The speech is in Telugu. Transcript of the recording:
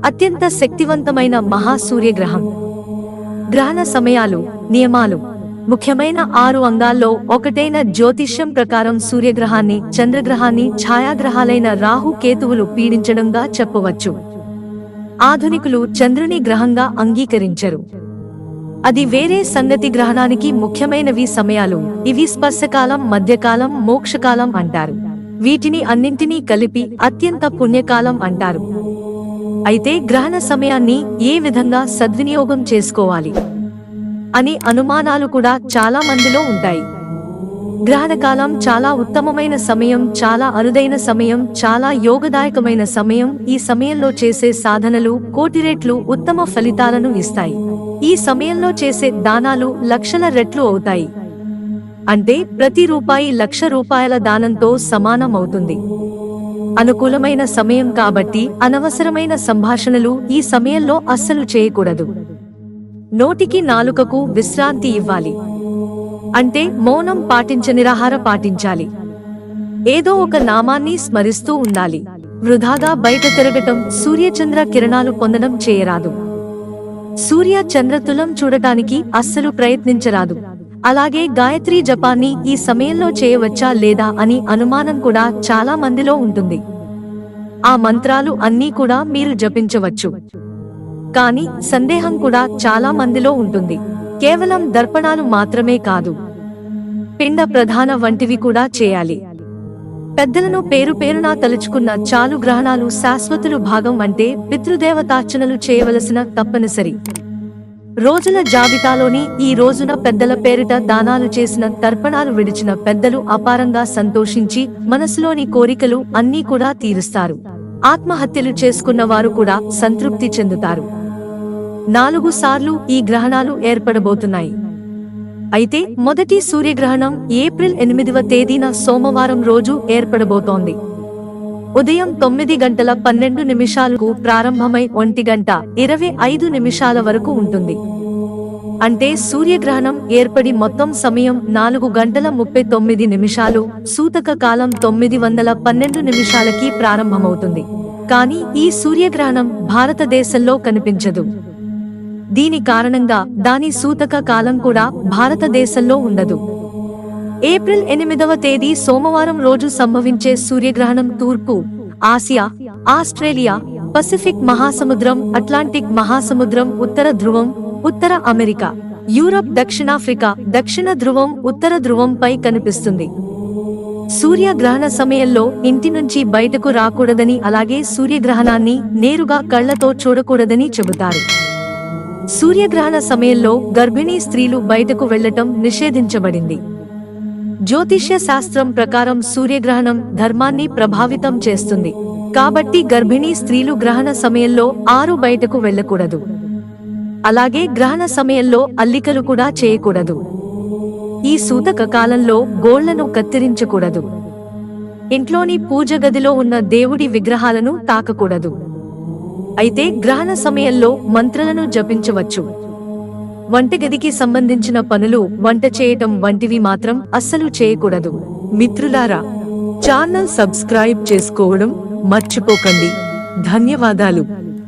అత్యంత శక్తివంతమైన మహా సూర్యగ్రహం. గ్రహణ సమయాలు, నియమాలు. ముఖ్యమైన 6 అంగాల్లో ఒకటైన జ్యోతిష్యం ప్రకారం సూర్యగ్రహాన్ని, చంద్రగ్రహాన్ని ఛాయాగ్రహాలైన రాహు కేతువులు పీడించడంగా చెప్పవచ్చు. ఆధునికులు చంద్రుని గ్రహంగా అంగీకరించరు. అది వేరే సంగతి. గ్రహణానికి ముఖ్యమైనవి సమయాలు. ఇవి స్పర్శకాలం, మధ్యకాలం, మోక్షకాలం అంటారు. వీటిని అన్నింటినీ కలిపి అత్యంత పుణ్యకాలం అంటారు. అయితే గ్రహణ సమయాన్ని ఏ విధంగా సద్వినియోగం చేసుకోవాలి అని అనుమానాలు కూడా చాలా మందిలో ఉంటాయి. గ్రహణకాలం చాలా ఉత్తమమైన సమయం, చాలా అరుదైన సమయం, చాలా యోగదాయకమైన సమయం. ఈ సమయంలో చేసే సాధనలు కోటి రెట్లు ఉత్తమ ఫలితాలను ఇస్తాయి. ఈ సమయంలో చేసే దానాలు లక్షల రెట్లు అవుతాయి. అంటే ప్రతి రూపాయి 1,00,000 రూపాయల దానంతో సమానం అవుతుంది. అనుకూలమైన సమయం కాబట్టి అనవసరమైన సంభాషణలు ఈ సమయంలో అస్సలు చేయకూడదు. నోటికి, నాలుకకు విశ్రాంతి ఇవ్వాలి. అంటే మౌనం నిరాహార పాటించాలి. ఏదో ఒక నామాన్ని స్మరిస్తూ ఉండాలి. వృధాగా బయట తిరగటం, సూర్యచంద్ర కిరణాలు పొందడం చేయరాదు. సూర్య చంద్రతులం చూడటానికి అస్సలు ప్రయత్నించరాదు. అలాగే గాయత్రీ జపాన్ని ఈ సమయంలో చేయవచ్చా లేదా అని అనుమానం కూడా చాలా మందిలో ఉంటుంది. ఆ మంత్రాలు అన్నీ కూడా మీరు జపించవచ్చు. కానీ సందేహం కూడా చాలా మందిలో ఉంటుంది. కేవలం దర్పణాలు మాత్రమే కాదు, పిండ ప్రధాన వంటివి కూడా చేయాలి. పెద్దలను పేరునా తలుచుకున్న చాలు. గ్రహణాలు శాశ్వతులు భాగం అంటే పితృదేవతార్చనలు చేయవలసిన తప్పనిసరి రోజుల జాబితాలోని ఈ రోజున పెద్దల పేరిట దానాలు చేసిన, తర్పణాలు విడిచిన పెద్దలు అపారంగా సంతోషించి మనసులోని కోరికలు అన్నీ కూడా తీరుస్తారు. ఆత్మహత్యలు చేసుకున్న వారు కూడా సంతృప్తి చెందుతారు. 4 సార్లు ఈ గ్రహణాలు ఏర్పడబోతున్నాయి. అయితే మొదటి సూర్యగ్రహణం ఏప్రిల్ 8వ తేదీన సోమవారం రోజు ఏర్పడబోతోంది. ఉదయం 9:12 ప్రారంభమై 1:25 వరకు ఉంటుంది. అంటే సూర్యగ్రహణం ఏర్పడి మొత్తం సమయం 4:39. సూతక కాలం 912 ప్రారంభమవుతుంది. కానీ ఈ సూర్యగ్రహణం భారతదేశంలో కనిపించదు. దీని కారణంగా దాని సూతక కాలం కూడా భారతదేశంలో ఉండదు. ఏప్రిల్ 8వ తేదీ సోమవారం రోజు సంభవించే సూర్యగ్రహణం తూర్పు ఆసియా, ఆస్ట్రేలియా, పసిఫిక్ మహాసముద్రం, అట్లాంటిక్ మహాసముద్రం, ఉత్తర ధ్రువం, ఉత్తర అమెరికా, యూరప్, దక్షిణాఫ్రికా, దక్షిణ ధ్రువం, ఉత్తర ధ్రువంపై కనిపిస్తుంది. సూర్యగ్రహణ సమయంలో ఇంటి నుంచి బయటకు రాకూడదని, అలాగే సూర్యగ్రహణాన్ని నేరుగా కళ్లతో చూడకూడదని చెబుతారు. సూర్యగ్రహణ సమయంలో గర్భిణీ స్త్రీలు బయటకు వెళ్లటం నిషేధించబడింది. జ్యోతిష్య శాస్త్రం ప్రకారం సూర్యగ్రహణం ధర్మాన్ని ప్రభావితం చేస్తుంది. కాబట్టి గర్భిణీ స్త్రీలు గ్రహణ సమయంలో బయటకు వెళ్లకూడదు. అలాగే గ్రహణ సమయంలో అల్లికలు కూడా చేయకూడదు. ఈ సూతక కాలంలో గోళ్లను కత్తిరించకూడదు. ఇంట్లోని పూజ గదిలో ఉన్న దేవుడి విగ్రహాలను తాకకూడదు. అయితే గ్రహణ సమయంలో మంత్రాలను జపించవచ్చు. వంటగదికి సంబంధించిన పనులు, వంట చేయటం వంటివి మాత్రం అస్సలు చేయకూడదు. మిత్రులారా, ఛానల్ సబ్స్క్రైబ్ చేసుకోవడం మర్చిపోకండి. ధన్యవాదాలు.